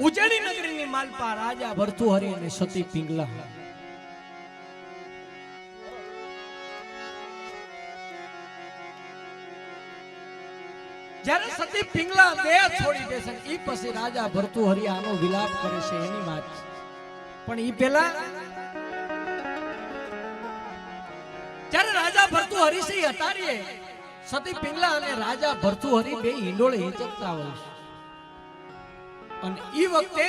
ઉજ્જૈની નગરીની માલપા રાજા ભર્તુહરિ અને સતી પિંગલા. જ્યારે સતી પિંગલા દેહ છોડી દેશે ઈ પછી રાજા ભર્તુહરિ આનો વિલાપ કરે છે એની વાત. પણ ઈ પેલા જ્યારે રાજા ભર્તુહરિ છે હતારીએ સતી પિંગલા અને રાજા ભર્તુહરિ બે હિંડોળે હિંચકતા હોય છે. અને ઈ વખતે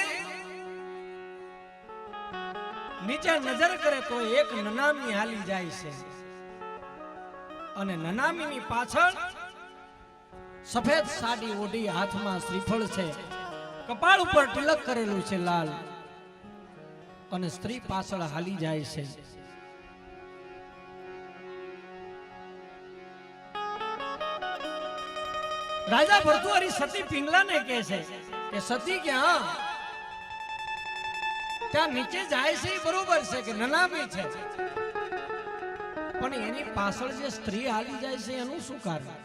નીચે નજર કરે તો એક નનામી હાલી જાય છે અને નનામીની પાછળ સફેદ સાડી ઓઢી હાથમાં શ્રીફળ છે, કપાળ ઉપર તિલક કરેલું છે લાલ, અને સ્ત્રી પાછળ હાલી જાય છે. રાજા ભર્તુહરિ સતી પિંગલાને કહે છે કે સતી કે હા ત્યાં નીચે જાય છે બરોબર છે કે નનામી છે, પણ એની પાછળ જે સ્ત્રી હાલી જાય છે એનું શું કારણ?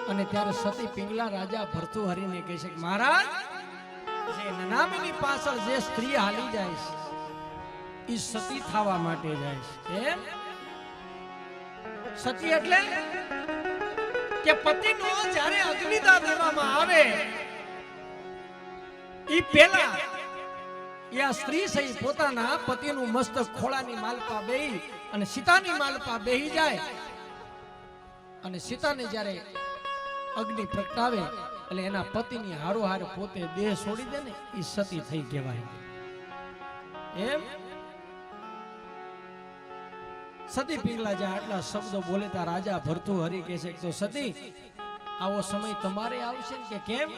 અને ત્યારે સતી પિંગલા રાજા ભર્તુહરિને કહે છે કે મહારાજ જે નનામીની પાછળ જે સ્ત્રી હાલી જાય છે એ સતી થવા માટે જાય છે. એમ સતી એટલે કે પતિનો જ્યારે અગ્નિદાહ દેવામાં આવે ઈ પેલા આ સ્ત્રી છે પોતાના પતિનું મસ્તક ખોળાની માલપા બેહી અને સીતાની માલપા બેહી જાય અને સીતાને જ્યારે અગ્નિ પ્રગટાવે એટલે એના પતિની હારોહાર પોતે દેહ છોડી દે ને એ સતી થઈ કહેવાય. એમ સતી પિંગલા જે આટલા શબ્દો બોલે તા રાજા ભર્તુહરિ કહે છે તો સતી આવો સમય તમારે આવશે કે કેમ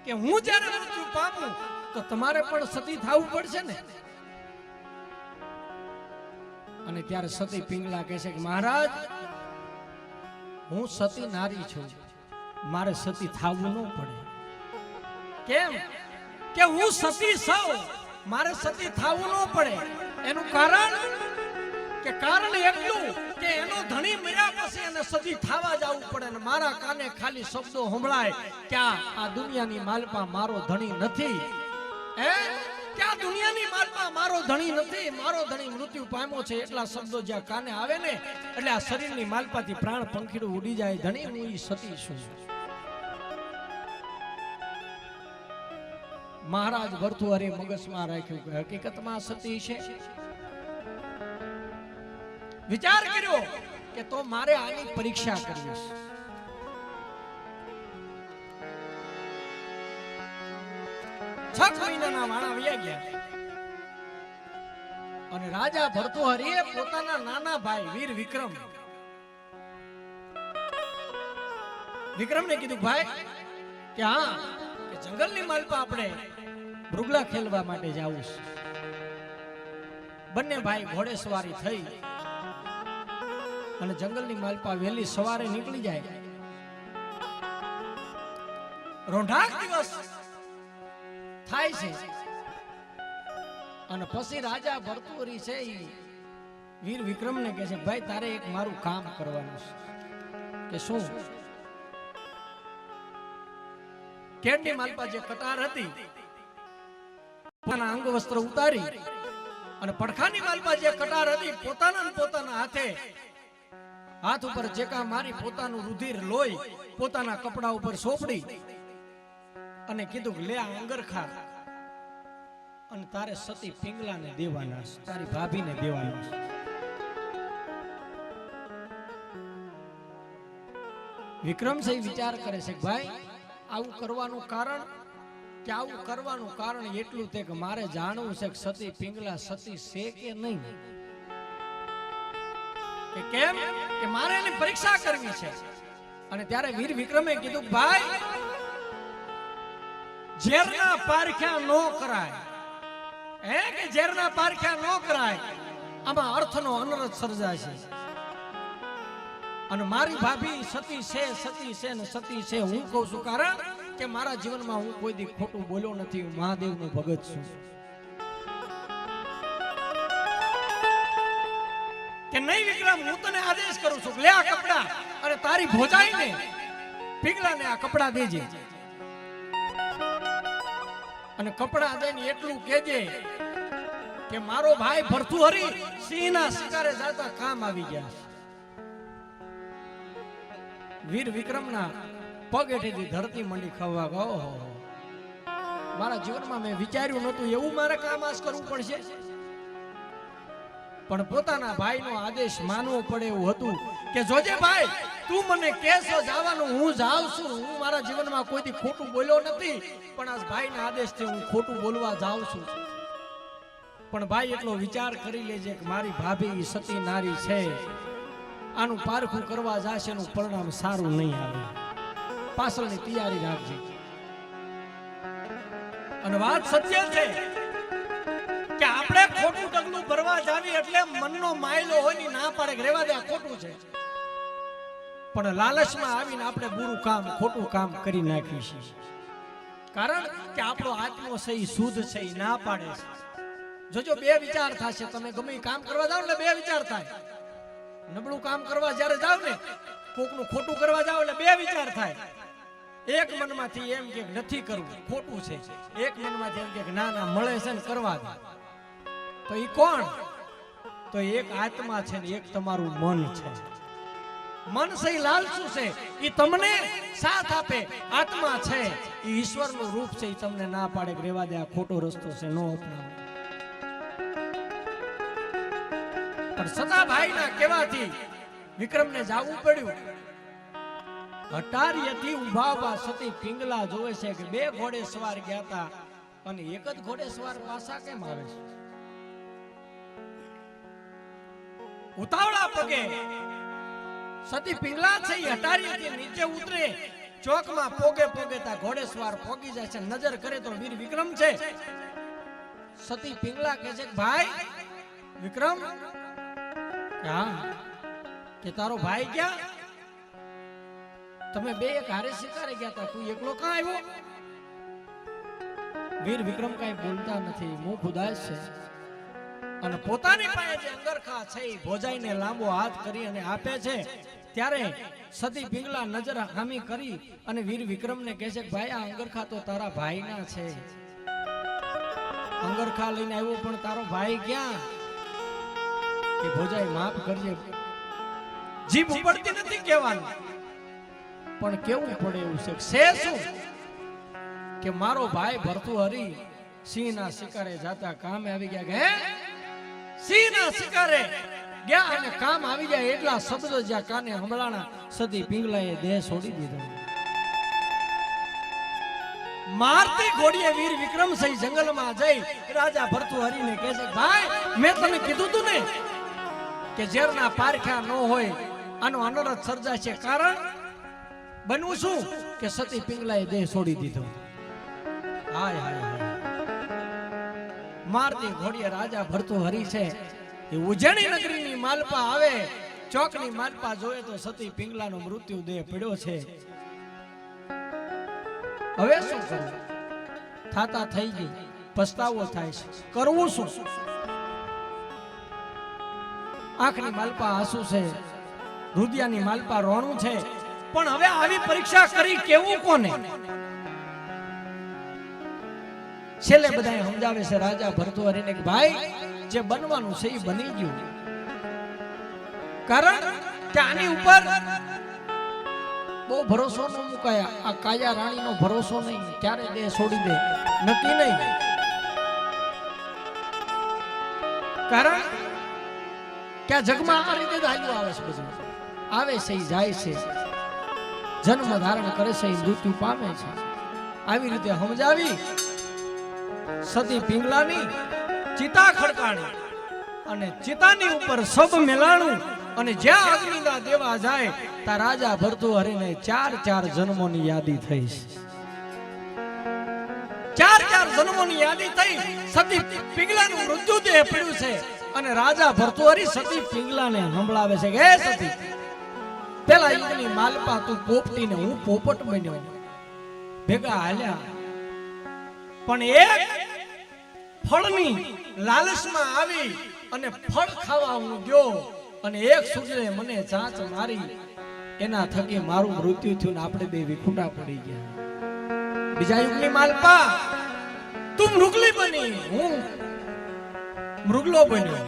કે હું જ્યારે મૃત્યુ પામું તો તમારે પણ સતી થવું પડશે ને. અને ત્યારે સતી પિંગલા કહે છે કે મહારાજ હું સતી નારી છું, મારે સતી થવું ન પડે. કેમ કે હું સતી છું, મારે સતી થવું ન પડે. એનું કારણ કે કારણ એટલું કે એનો ધણી મર્યા પછી એને સતી થવા જવું પડે ને મારા કાને ખાલી શબ્દો સંભળાય કે આ દુનિયાની માલપા મારો ધણી નથી, કે આ દુનિયાની માલપા મારો ધણી નથી, મારો ધણી મૃત્યુ પામ્યો છે, એટલા શબ્દો જ્યાં કાને આવે ને એટલે આ શરીરની માલપાથી પ્રાણ પંખીડું ઉડી જાય. ધણી હું ઈ સતી છું. મહારાજ ભર્તુહરિ મગજમાં રાખ્યું કે હકીકતમાં સતી છે. વિચાર કર્યો કે તો મારે આની પરીક્ષા કરવી છે. છ મહિનાના વાણા વયા ગયા અને રાજા ભર્તુહરિએ પોતાના નાના ભાઈ વીર વિક્રમને કીધું ભાઈ કે હા કે જંગલની માલપા આપણે મૃગલા ખેલવા માટે જવું છે. બંને ભાઈ ઘોડે સવારી થઈ અને જંગલની માલપા વહેલી સવારે નીકળી જાય. રોંઢાક દિવસ થાય છે અને પછી રાજા ભર્તુહરિ છે વીર વિક્રમને કહે છે ભાઈ તારે એક મારું કામ કરવાનું છે. કે શું? કેડની માલપા જે કટાર હતી પોતાના અંગ વસ્ત્ર ઉતારી અને પડખાની માલપા જે કટાર હતી પોતાના હાથે હાથ ઉપર ચેકા મારી પોતાનું રુધિર લોહી પોતાના કપડા ઉપર સોપડી અને કીધું લે આ અંગરખા અને તારે સતી પિંગલાને દેવાના છે, તારી ભાભીને દેવાના છે. વિક્રમ છે વિચાર કરે છે ભાઈ આવું કરવાનું કારણ કે આવું કરવાનું કારણ એટલું છે કે મારે જાણવું છે કે સતી પિંગલા સતી છે કે નહીં. કે કેમ કે મારે એની પરીક્ષા કરવી છે. અને ત્યારે વીર વિક્રમે કીધું ભાઈ ઝેરના પારખ્યા નો કરાય, કે ઝેરના પારખ્યા નો કરાય, આમાં અર્થનો અનર્થ સર્જાશે. અને મારી ભાભી સતી છે ને સતી છે હું કહું છું કારણ કે મારા જીવનમાં હું કોઈ દી ખોટું બોલ્યો નથી, હું મહાદેવનો ભગત છું. કે નહીં વિક્રમ હું તને આદેશ કરું છું લે આ કપડા અને તારી ભોજાઈને પિંગલાને આ કપડા દેજે. અને કપડા દઈને એટલું કહેજે કે મારો ભાઈ ભર્તુહરી સિંહના શિકારે જતા કામ આવી ગયા. વીર વિક્રમના પગ હેઠેથી ધરતી મંડી ખવવા ગયો. મારા જીવનમાં મેં વિચાર્યું નહોતું એવું મારે કામ આજ કરવું પડશે, પણ પોતાના ભાઈનો આદેશ માનવો પડે એવું હતું કે જોજે ભાઈ, તું મને કહેશો જવાનું હું જાઉં છું. હું મારા જીવનમાં કોઈથી ખોટું બોલ્યો નથી, પણ આ ભાઈના આદેશથી હું ખોટું બોલવા જાઉં છું. પણ ભાઈ એટલો વિચાર કરી લેજે કે મારી ભાભી સતી નારી છે, આનું પારખું કરવા જશે એનું પરિણામ સારું નહીં આવે, પાછળની તૈયારી રાખજે. અને વાત સત્ય છે કે આપણે ખોટું ડગલું ભરવા જાવી એટલે મનનો માયલો હોય ની ના પાડે કે રેવા દે આ ખોટું છે, પણ લાલચમાં આવીને આપણે બુરું કામ ખોટું કામ કરી નાખ્યું છે. કારણ કે આપણો આત્મો સહી શુદ્ધ છે એ ના પાડે છે. જોજો બે વિચાર થશે, તમે ગમે કામ કરવા જાવ એટલે બે વિચાર થાય. નબળું કામ કરવા જ્યારે જાવ ને, કોકનું ખોટું કરવા જાવ એટલે બે વિચાર થાય. એક મનમાંથી એમ કે નથી કરવું ખોટું છે, એક મનમાંથી એમ કે ના ના મળે છે ને કરવા દે. તો એ કોણ? તો એક આત્મા છે ને એક તમારું મન છે. મન સહી લાલચું છે, એ તમને સાથ આપે. આત્મા છે એ ઈશ્વરનું રૂપ છે, એ તમને ના પાડે કે રેવા દે આ ખોટો રસ્તો છે, નો અપનાવો. પણ સદાભાઈના કહેવાથી વિક્રમને જાવું પડ્યું. અટારીએથી ઉભા સતી પિંગલા જોવે છે કે બે ઘોડે સવાર ગયા હતા અને એક જ ઘોડે સવાર પાછા કેમ આવે છે? ઉતાવળા પગે સતી પિંગલા છે એ અટારીએથી નીચે ઉતરે, ચોકમાં પોગે પોગે તા ઘોડે સવાર પોગી જાય છે. નજર કરે તો વીર વિક્રમ છે. સતી પિંગલા કહે છે કે ભાઈ વિક્રમ, હા કે તારો ભાઈ ક્યાં? તમે બે એક હારે શિકારે ગયા હતા, તું એકલો ક્યાં આવ્યો? વીર વિક્રમ કઈ બોલતા નથી, મુખ ઉદાસ છે. અને પોતાની પાસે જે અંગરખા છે એ ભોજાઈને લાંબો હાથ કરી અને આપે છે. ત્યારે સતી પિંગલા નજર હામી કરી અને વીર વિક્રમને કહે છે કે ભાઈ આ અંગરખા તો તારા ભાઈના છે. અંગરખા લઈને આવ્યો પણ તારો ભાઈ ક્યાં? કે ભોજાઈ માફ કરજે, જીભ ઉપડતી નથી કહેવાનું, પણ કેવું પડે એવું છે. શું કે મારો ભાઈ ભર્તુહરી સિંહના શિકારે જાતા કામે આવી ગયા. કે સિંહના શિકારે ગયા અને કામ આવી ગયા એટલા શબ્દો જ્યાં કાને હંભળાણા, સતી પિંગલાએ દેહ છોડી દીધો. મારતી ઘોડીએ વીર વિક્રમ સહી જંગલમાં જઈ રાજા ભર્તુહરીને કહે છે ભાઈ મેં તને કીધું તું ને કે ઝેરના પારખ્યા ન હોય આનો અનર્થ સર્જાશે. કારણ બનવું શું કે સતી પિંગલાએ દેહ છોડી દીધો. હાય હાય હાય. મારતી ઘોડીએ રાજા ભર્તુહરી છે એ ઉજ્જૈની નગરીની માલપા આવે, ચોકની માલપા જોયે તો સતી પિંગલાનો મૃત્યુ દેહ પડ્યો છે. હવે શું કરવું? થાતા થઈ ગઈ, પસ્તાવો થાય છે, કરવું શું? આંખની માલપા આંસુ છે, હૃદયની માલપા રોણું છે. પણ હવે આવી પરીક્ષા કરી કેવું કોને? છેલ્લે બધા સમજાવે છે રાજા ભર્તુહરીને કે ભાઈ જે બનવાનું છે એ બની ગયું. કારણ કે આની ઉપર બહુ ભરોસો ન મુકાય. આ કાયા રાણીનો ભરોસો નહીં, ક્યારે દેહ છોડી દે નક્કી નહીં. કારણ કે આ જગમાં આ રીતે હાલ્યું આવે છે, બધું આવે છે જાય છે, જન્મ ધારણ કરે છે મૃત્યુ પામે છે. આવી રીતે સમજાવી સતી પિંગલાની ચિતા ખડકાણી અને ચિતાની ઉપર સબ મેલાણું અને જ્યાં અગ્નિના દેવા જાય ત્યાં રાજા ભર્તુહરીને 4 જન્મોની યાદી થઈ. 4 જન્મોની યાદી થઈ. સતી પિંગલાનું મૃત્યુ દેહ પડ્યું છે અને રાજા ભર્તુહરી સતી પિંગલાને સંભળાવે છે કે હે સતી, પેલા ઈંગની માલપા તું પોપટી ને હું પોપટ બન્યો, ભેગા હાલ્યા, પણ એક ફળની લાલચમાં આવી અને ફળ ખાવા હું ગયો અને એક સૂર્યે મને ચાંચ મારી, એના થકી મારું મૃત્યુ થયું ને આપણે બે વિખૂટા પડી ગયા. બીજા યુગની માલપા તું મૃગલી બની, હું મૃગલો બન્યો.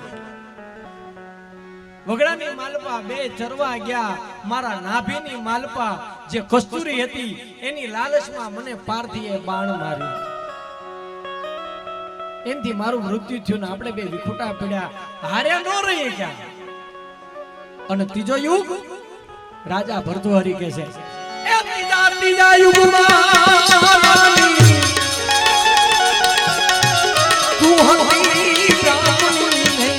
વગડાની માલપા બે ચરવા ગયા. મારા નાભીની માલપા જે કસ્તુરી હતી એની લાલચમાં મને પારધીએ બાણ માર્યું. એનથી મારું મૃત્યુ થયું ને આપણે બે વિખુટા પડ્યા, હાર્યા ન રહી ગયા. અને ત્રીજો યુગ રાજા ભરતુહરી કહે છે, એ ત્રીજા યુગમાં તું હતી પ્રાણીને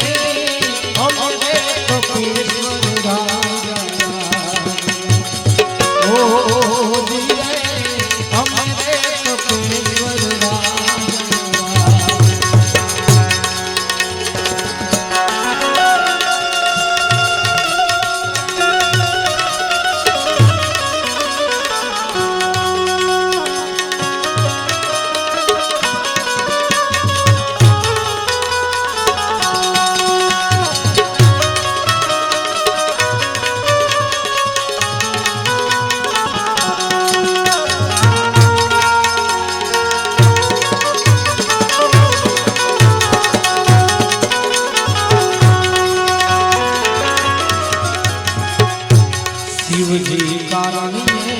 અમને કપીશ્વર રાજા ઓ જીવે અમને કપીશ્વર રાજા. શિવજી કારણીએ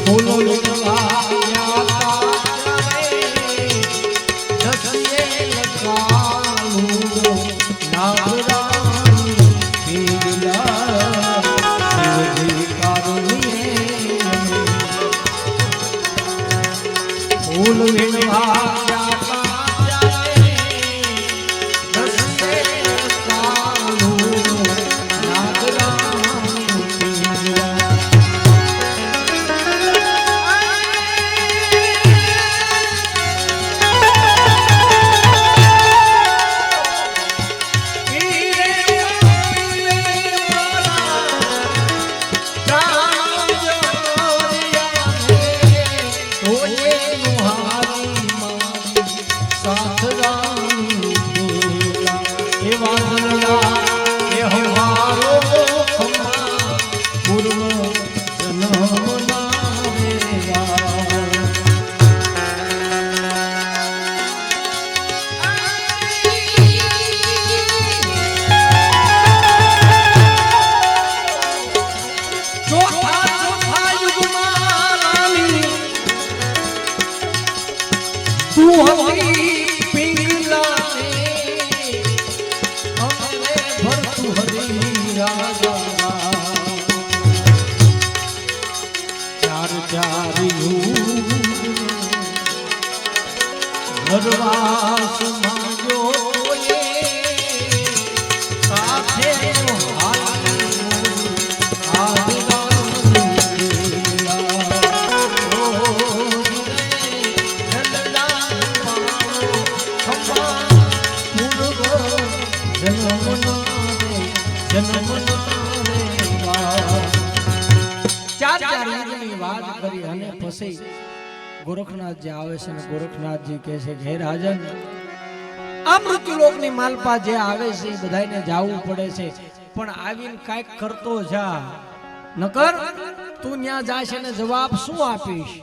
ફૂલો લગાવ્યા તારે દસિએ લગાવું નાગરાણી પીલા. શિવજી કારણીએ ફૂલ લગાવ્યા ઘરવાસ માંગ્યો સાથે વાત કરી અને પછી ગોરખનાથજી આવે છે ને ગોરખનાથજી કહે છે કે હે રાજન, આ મૃત્યુલોકની માલપા જે આવે છે એ બધાને જાવું પડે છે, પણ આવીને કાંઈક કરતો જા, નકર તું ત્યાં જાય છે ને જવાબ શું આપીશ?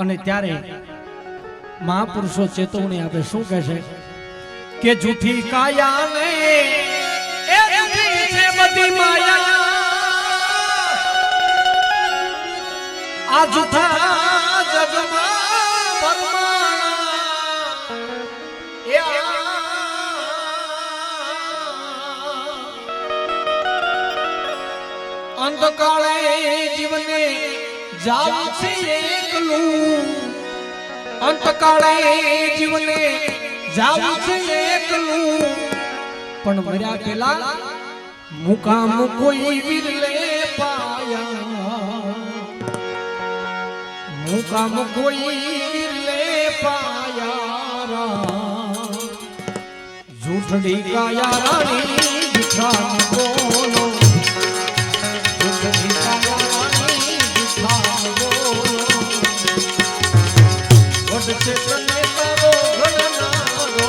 અને ત્યારે મહાપુરુષો ચેતવણી આપે, શું કહે છે કે જૂઠી કાયાને એ જૂઠી છે બધી માયા, આ જૂઠા જગમાં પરમાણા એ અંતકાળે જીવને જાવું છે એકલું, અંતકાળે જીવને જાવું છે એકલું, પણ મર્યા પેલા મુકામ કોઈ વિરલે પાયા, મુકામ કોઈ વિરલે પાયા. ઝૂઠડી કાયા રાણી જૂઠા બોલો, ઝૂઠડી કાયા રાણી જૂઠા બોલો, વડશે તને તારો ઘડનારો,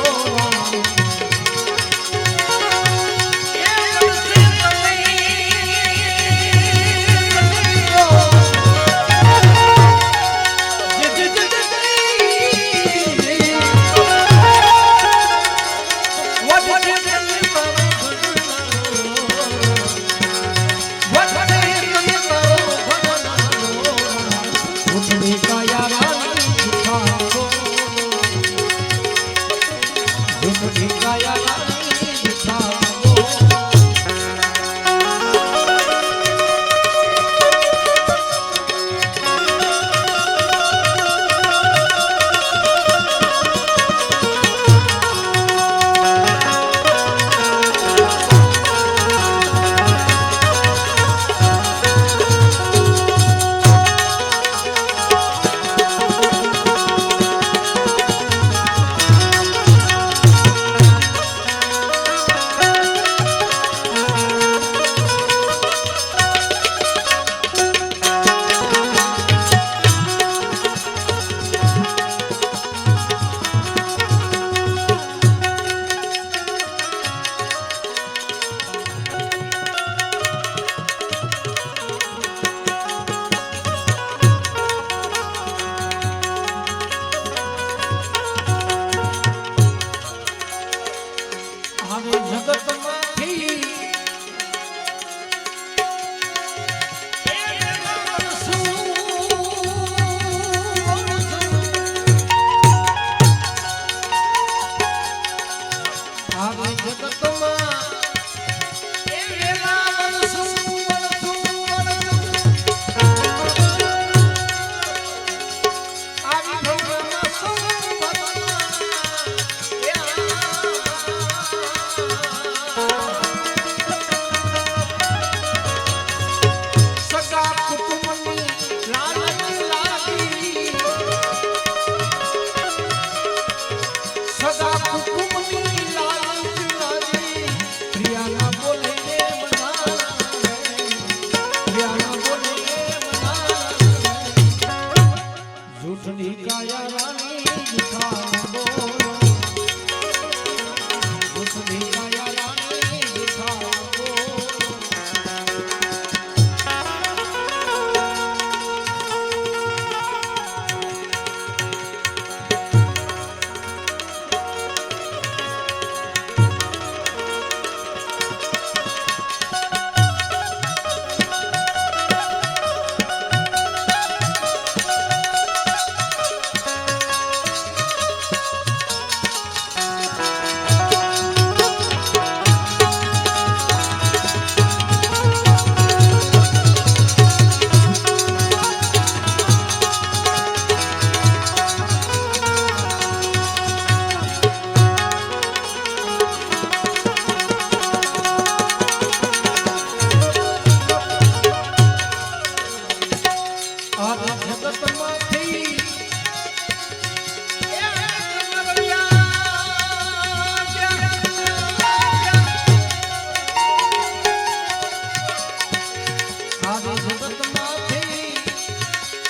હારે જગતમાંથી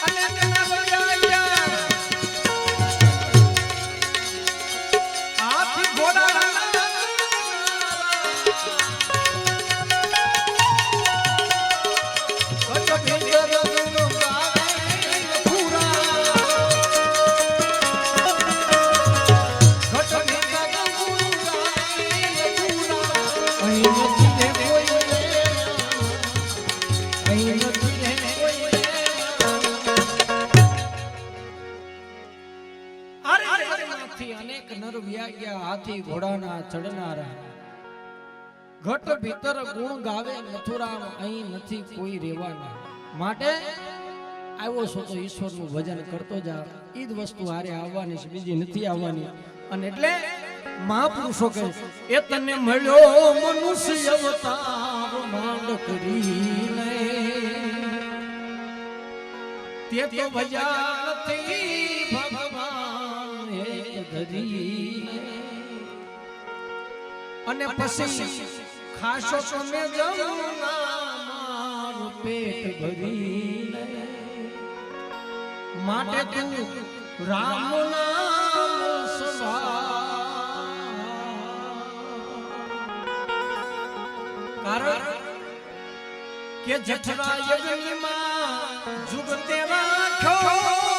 અને તેના વળ્યા હાથી ઘોડા અનેક નર વ્યાગ્યા હાથી ઘોડાના ચડનારા ઘટ ભીતર ગુણ ગાવે મથુરામ અહીં નથી કોઈ રેવાના માટે આવ્યો છો તો ઈશ્વરનું ભજન કરતો જા ઈ જ વસ્તુ હારે આવવાની છે બીજી નથી આવવાની અને એટલે મહાપુરુષો કહે એ તને મળ્યો મનુષ્ય અવતાર માંડ કરીને તે તો ભજ્યા નથી ભગવાન એક ધરી અને પછી ખાશો તમે જમના મારું પેટ ભરી માટે તું રામ નામ કારણ કે જઠરા યજ્ઞમાં જુગતે રાખ્યો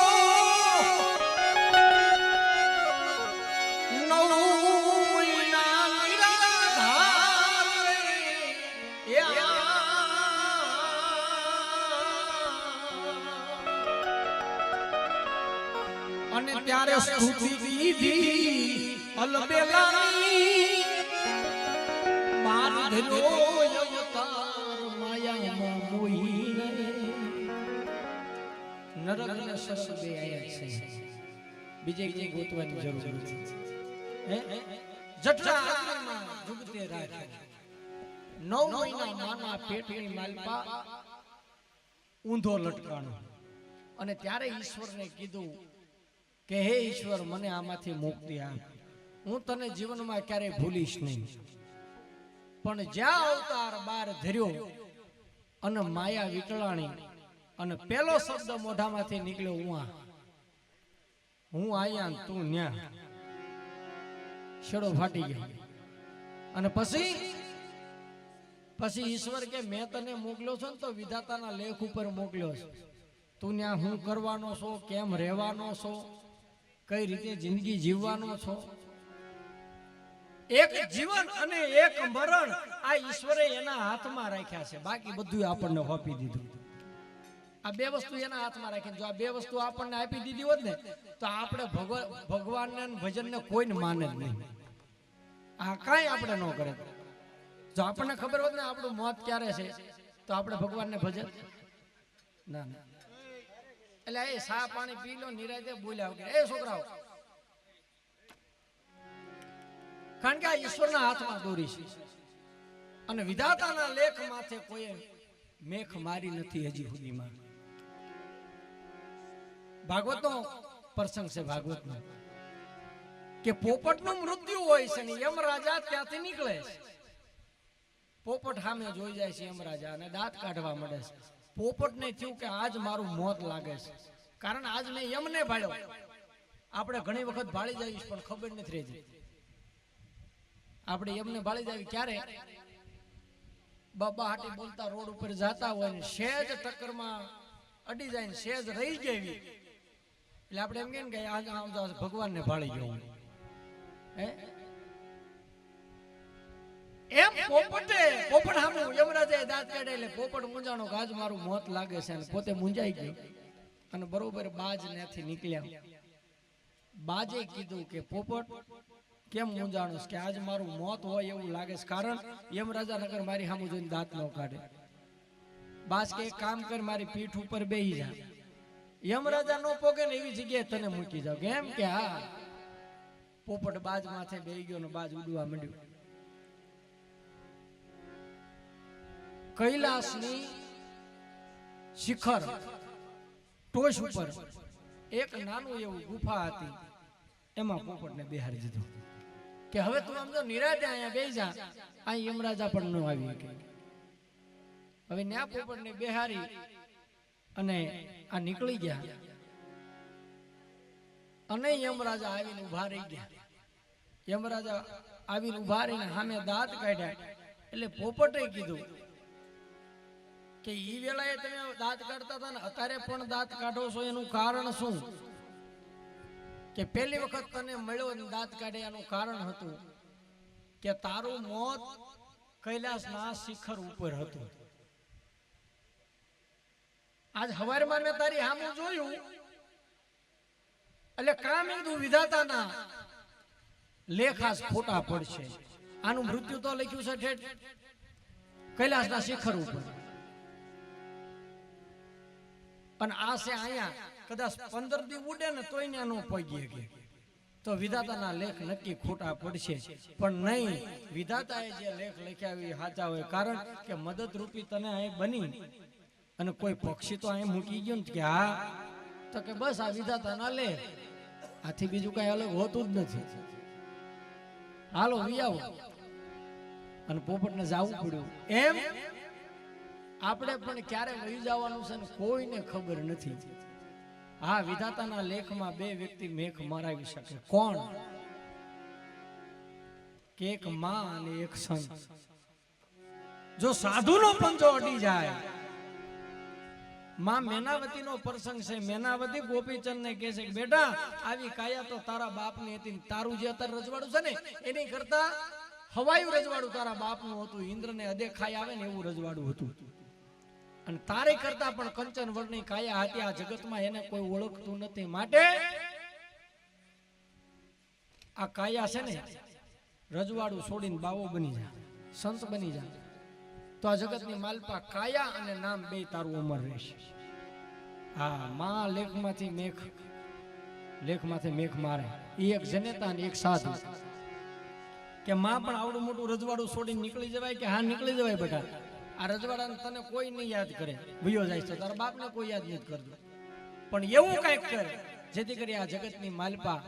અને ત્યારે સ્તુતિ દીધી અલબેલાની માર ધર્યો અવતાર માયામાં મોહીને નરક અને સ્વર્ગ બે આયા છે બીજે કઈ ગોતવાની જરૂર નથી હે જઠરા આત્મામાં જુગતે રાખ્યો 9 મહિના માના પેટની માલપા ઊંધો લટકાણો અને ત્યારે ઈશ્વરને કીધું કે હે ઈશ્વર મને આમાંથી મુક્તિ આપ હું તને જીવનમાં ક્યારેય ભૂલીશ નહીં પણ જ્યાં અવતાર બાર ધર્યો અને માયા વિકળાણી અને પેલો શબ્દ મોઢામાંથી નીકળ્યો હું આયા તું ન્યા છેડો ફાટી ગયો અને પછી ઈશ્વર કે મેં તને મોકલ્યો છો ને તો વિધાતાના લેખ ઉપર મોકલ્યો છે તું ન્યા હું કરવાનો છો કેમ રહેવાનો છો કઈ રીતે જિંદગી જીવવાનો છો એક જીવન અને એક મરણ આ ઈશ્વરે એના હાથમાં રાખ્યા છે બાકી બધું આપણને આપી દીધું આ બે વસ્તુ એના હાથમાં રાખી જો આ બે વસ્તુ આપણને આપી દીધી હોત ને તો આપણે ભગવાનને ભજનને કોઈને માને જ નહીં આ કાંઈ આપણે ન કરે જો આપણને ખબર હોત ને આપણું મોત ક્યારે છે તો આપણે ભગવાનને ભજન ના ના એટલે એ સા પાણી પી લો નિરાતે બોલ્યા વગર એ છોકરાઓ કારણ કે આ ઈશ્વરના હાથમાં દોરી છે અને વિધાતાના લેખ માથે કોઈ મેખ મારી નથી હજી સુધીમાં ભાગવતનો પ્રસંગ છે ભાગવતનો કે પોપટનું મૃત્યુ હોય છે ને યમરાજા ત્યાંથી નીકળે છે પોપટ સામે જોઈ જાય છે યમરાજા અને દાંત કાઢવા મળે છે પોપટને થયું કે આજ મારું મોત લાગે છે કારણ આજ મેં યમને ભાળ્યો આપણે ઘણી વખત ભાળી જઈશ પણ ખબર નથી રહેતી આપણે યમને ભાળી જાય ક્યારે બાબા હાટી બોલતા રોડ ઉપર જાતા હોય ને સેજ ટક્કરમાં અડી જાય ને સેજ રહી ગઈ એટલે આપણે એમ કે આજ ભગવાનને ભાળી ગયો હે એમ પોપટ સામે યમરાજાએ દાંત કાઢે એટલે પોપટ મૂંઝાણો કે આજ મારું મોત લાગે છે અને પોતે મૂંઝાઈ ગયો અને બરોબર બાજ ત્યાંથી નીકળ્યા બાજે કીધું કે પોપટ કેમ મૂંઝાણો કે આજ મારું મોત હોય એવું લાગે છે કારણ યમરાજા નગર મારી સામે જોઈને દાંત ન કાઢે બાજ કે કામ કર મારી પીઠ ઉપર બેહી જા યમરાજા નો પોગે ને એવી જગ્યાએ તને મૂકી જાવ કેમ કે હા પોપટ બાજ માથે બેહી ગયો ને બાજ ઉડવા માંડ્યો કૈલાસની શિખર ટોચ ઉપર એક નાનું એવું ગુફા હતી એમાં પોપટને બેહાડી દીધું કે હવે તું આમ જો નિરાતે અહીંયા બેસી જા અહીં યમરાજા પણ ન આવી શકે હવે ન્યા પોપટને બેહારી અને આ નીકળી ગયા અને યમરાજા આવીને ઉભા રહી ગયા. યમરાજા આવીને ઉભા રહીને સામે દાંત કાઢ્યા એટલે પોપટે કીધું કે ઈ વેળાએ તમે દાંત કાઢતા હતા ને અત્યારે પણ દાંત કાઢો છો એનું કારણ શું? કે પહેલી વખત તને મળ્યો ને દાંત કાઢે એનું કારણ હતું કે તારું મોત કૈલાસના શિખર ઉપર હતું. આજ હવારમાં મેં તારી સામું જોયું એટલે કામ કીધું વિધાતાના લેખાસ ખોટા પડશે. આનું મૃત્યુ તો લખ્યું છે ઠેઠ કૈલાસના શિખર ઉપર અને આ છે અહીંયા કદાચ 15 દી ઉડે ને તોય ને નો પગી કે તો વિધાતાના લેખ નક્કી ખોટા પડશે. પણ નહીં, વિધાતાએ જે લેખ લખ્યા એ સાચા હોય. કારણ કે મદદરૂપી તને અહીં બની અને કોઈ પક્ષી તો અહીં મૂકી ગયો ને કે હા તો કે બસ આ વિધાતાના લેખ, આથી બીજું કઈ અલગ હોતું જ નથી. હાલો વિયાવો. અને પોપટને જાવું પડ્યું. એમ આપણે પણ ક્યારે વહી જવાનું છે ને કોઈને ખબર નથી. હા, વિધાતાના લેખમાં બે વ્યક્તિ મેઘ મરાવી શકે. કોણ? કે એક માં અને એક સંત. જો સાધુનો પંજો અડી જાય. માં મેનાવતીનો પ્રસંગ છે. મેનાવતી ગોપીચંદ ને કહે છે કે બેટા આવી કાયા તો તારા બાપની હતી. તારું જે અત્યારે રજવાડું છે ને એની કરતા હવાયું રજવાડું તારા બાપનું હતું. ઇન્દ્રને અદેખાઈ આવે ને એવું રજવાડું હતું. અને તારે કરતા પણ કંચન વર્ણની કાયા હતી. આ જગતમાં એને કોઈ ઓળખતું નથી. માટે આ કાયા છે ને રજવાડું છોડીને બાવો બની જાય, સંત બની જાય તો આ જગતની માલપા કાયા અને નામ બે તારું અમર રહેશે. હા, માં લેખમાંથી મેઘ મારે. એ એક જનેતા અને એક સાધુ. કે માં પણ આવડું મોટું રજવાડું છોડીને નીકળી જવાય કે હા નીકળી જવાય બેટા. આ રજવાડાને તને કોઈ નહીં યાદ કરે, ભયો જાય છે, તારા બાપને કોઈ યાદ નથી કરતું. પણ એવું કઈક કરે જેથી કરી આ જગતની માલપા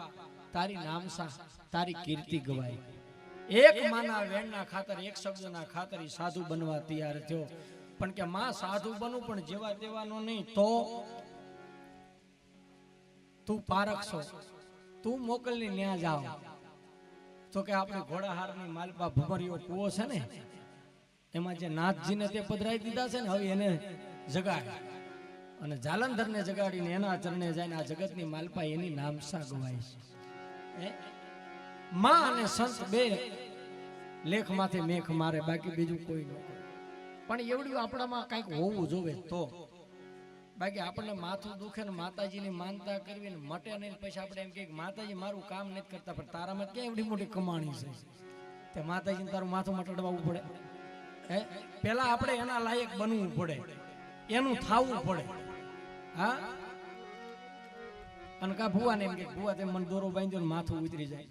તારી નામસા, તારી કીર્તિ ગવાય. એક માના વેણના ખાતર, એક શબ્દના ખાતર સાધુ બનવા તૈયાર થયો. પણ કે માં સાધુ બનું પણ જેવા તેવાનો નહીં. તો તું પારખ છો, તું મોકલની ન્યા જાવ. તો કે આપણે ઘોડાહારની માલપા ભમરિયો કૂવો છે ને એમાં જે નાથજીને તે પધરાઈ દીધા છે ને હવે એને જગાડ અને જાલંધરને જગાડીને એના ચરણે જઈને આ જગતની માલપા એની નામસા ગવાય છે. માં અને સંત બે લેખમાંથી મેઘ મારે, બાકી બીજું કોઈ ન કરે. પણ એવડું આપણામાં કંઈક હોવું જોવે તો. બાકી આપણને માથું દુખે ને માતાજીની માનતા કરવી ને મટે નહીં, પછી આપણે એમ કે માતાજી મારું કામ નથી કરતા, પણ તારામાં ક્યાં એવડી મોટી કમાણી છે તે માતાજીને તારું માથું મટાડવાનું પડે. પેલા આપણે એના લાયક બનવું પડે, એનું થાવું પડે. હા, અને કા ભુવા ને એમ કે ભુવા તે મને દોરો બાંધ્યો ને માથું ઉતરી જાય.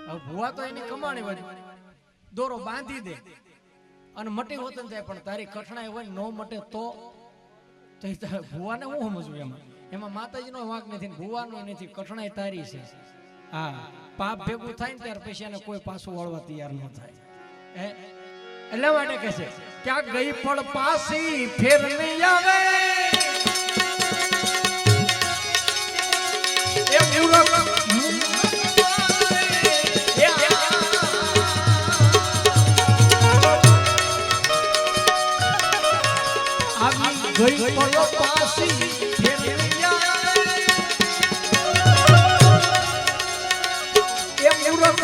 હવે ભુવા તો એની કમાણી વળી દોરો બાંધી દે અને મટી હોત જાય. પણ તારી કઠણાઈ હોય નો મટે તો ભુવાને હું સમજવું? એમાં માતાજીનો વાંક નથી, ભુવાનો નથી, કઠણાઈ તારી છે. હા, પાપ ભેગું થાય ને ત્યાર પછી એને કોઈ પાછું વળવા તૈયાર ન થાય. એટલા માટે કહે છે ક્યાં ગઈ પણ પાછી ફેર નહીં આવે. એ મૂરખ આવી ગઈ પણ પાછી ફેર નહીં આવે. એ મૂરખ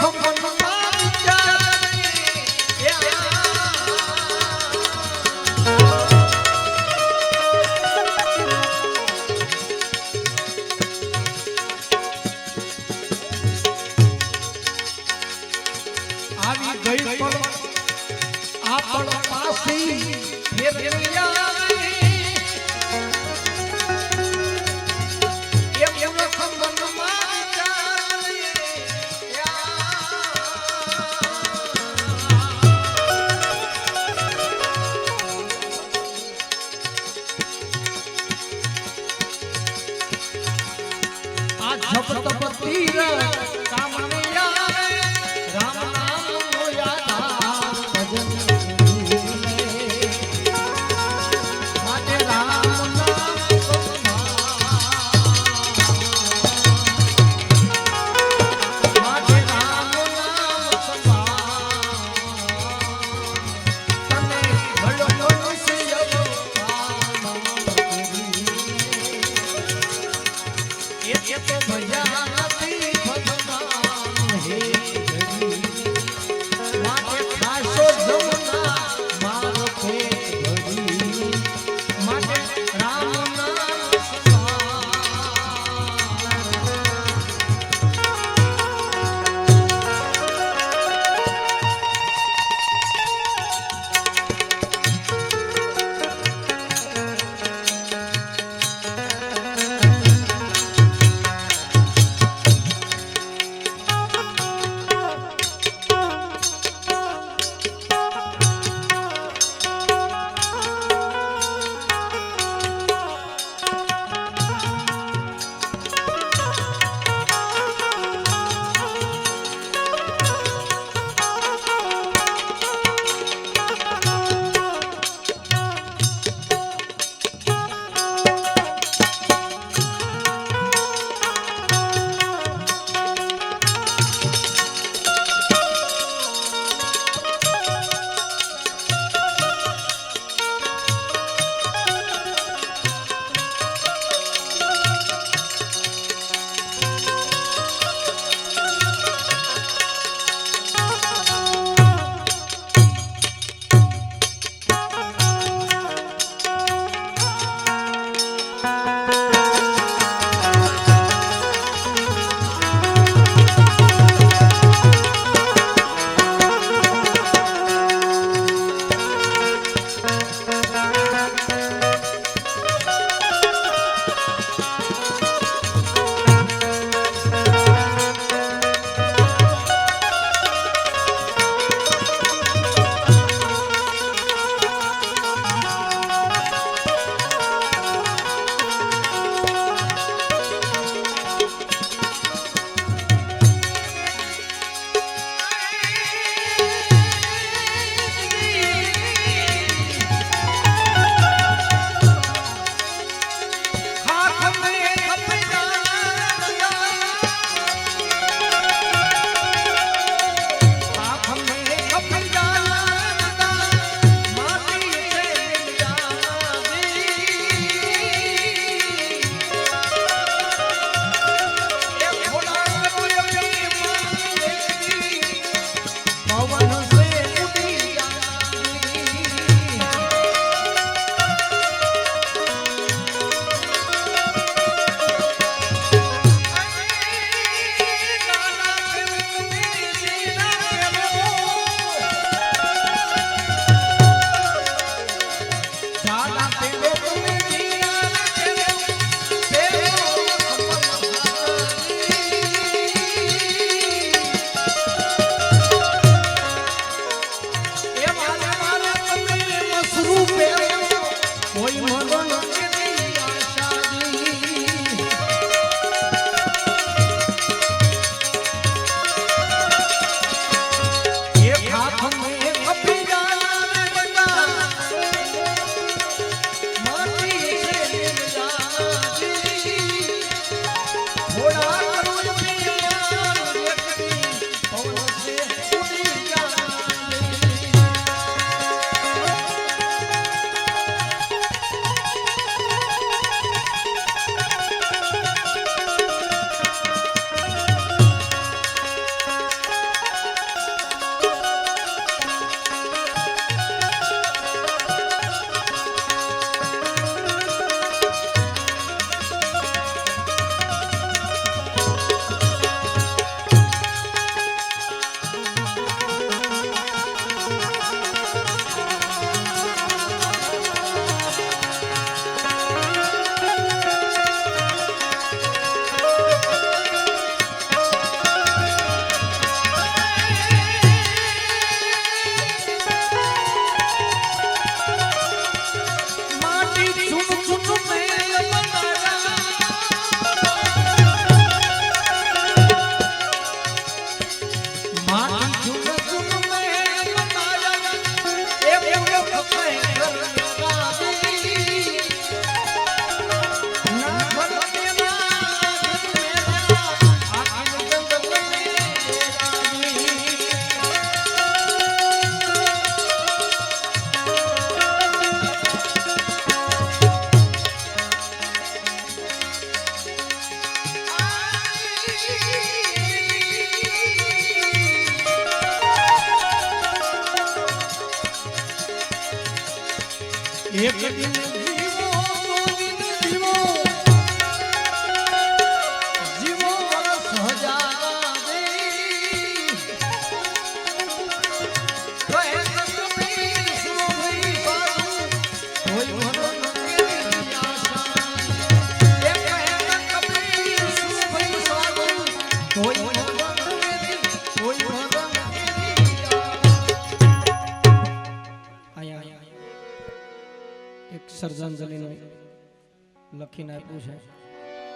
લખીને આપ્યું છે.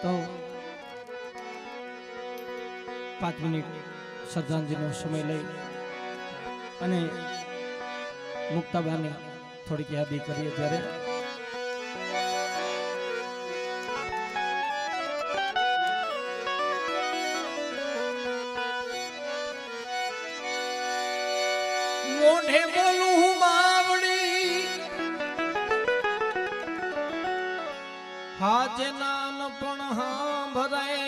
તો 5 મિનિટ શ્રદ્ધાંજલિનો સમય લઈ અને મુક્તાબાની થોડીક યાદી કરીએ. ત્યારે મોઢે બોલું હું બાવડી, હાજે નાન પણ હા ભરાય,